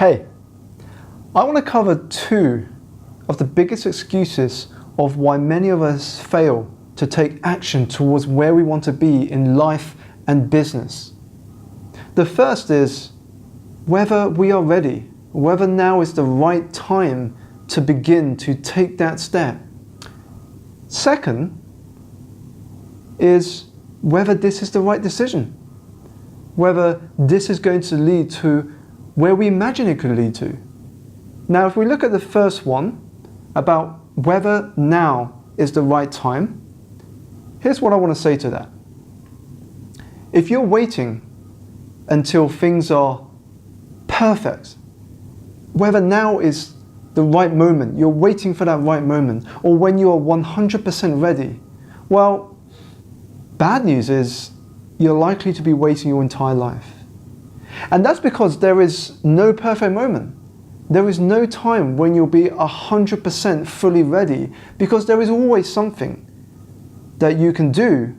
Hey, I want to cover two of the biggest excuses of why many of us fail to take action towards where we want to be in life and business. The first is whether we are ready, whether now is the right time to begin to take that step. Second is whether this is the right decision, whether this is going to lead to where we imagine it could lead to. Now, if we look at the first one, about whether now is the right time, here's what I want to say to that. If you're waiting until things are perfect, whether now is the right moment, you're waiting for that right moment, or when you are 100% ready, well, bad news is you're likely to be waiting your entire life. And that's because there is no perfect moment. There is no time when you'll be 100% fully ready, because there is always something that you can do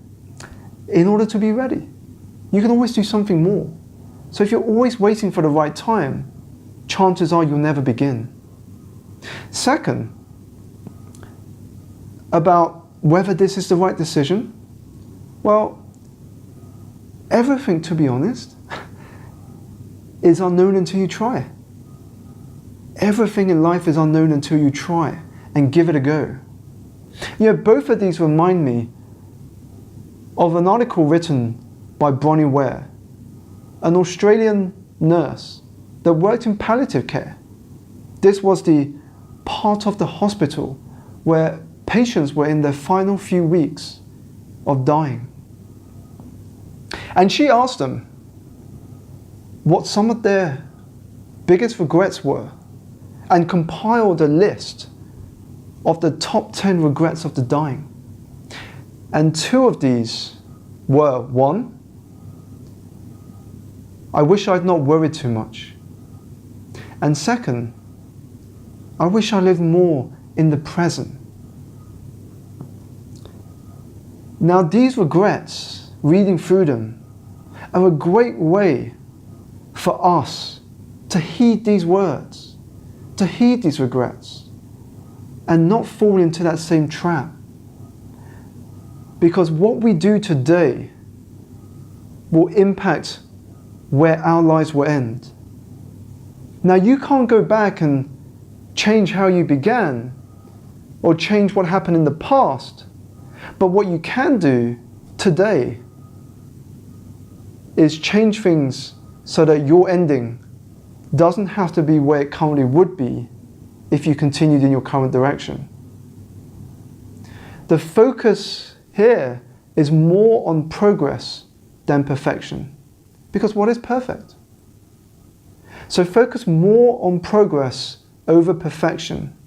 in order to be ready. You can always do something more. So if you're always waiting for the right time, chances are you'll never begin. Second, about whether this is the right decision, well, everything, to be honest, is unknown until you try. Everything in life is unknown until you try and give it a go. You know, both of these remind me of an article written by Bronnie Ware, an Australian nurse that worked in palliative care. This was the part of the hospital where patients were in their final few weeks of dying. And she asked them what some of their biggest regrets were, and compiled a list of the top 10 regrets of the dying. And two of these were, one, I wish I'd not worried too much. And second, I wish I lived more in the present. Now these regrets, reading through them, are a great way for us to heed these words, to heed these regrets, and not fall into that same trap. Because what we do today will impact where our lives will end. Now, you can't go back and change how you began or change what happened in the past, but what you can do today is change things so that your ending doesn't have to be where it currently would be if you continued in your current direction. The focus here is more on progress than perfection, because what is perfect? So focus more on progress over perfection,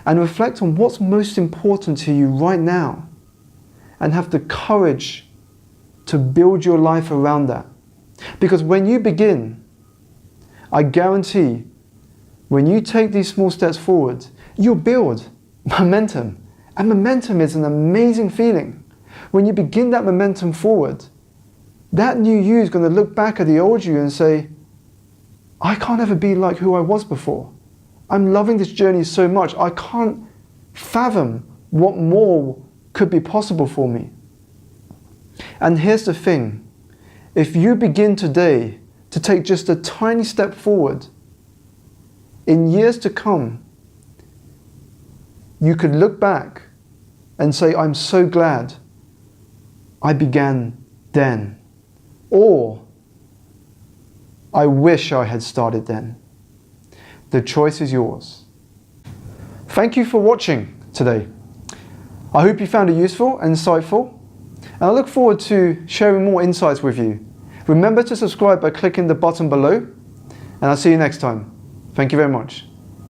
and reflect on what's most important to you right now, and have the courage to build your life around that. Because when you begin, I guarantee, when you take these small steps forward, you'll build momentum. And momentum is an amazing feeling. When you begin that momentum forward, that new you is going to look back at the old you and say, I can't ever be like who I was before. I'm loving this journey so much, I can't fathom what more could be possible for me. And here's the thing, if you begin today to take just a tiny step forward, in years to come, you could look back and say, I'm so glad I began then. Or, I wish I had started then. The choice is yours. Thank you for watching today. I hope you found it useful and insightful, and I look forward to sharing more insights with you. Remember to subscribe by clicking the button below, and I'll see you next time. Thank you very much.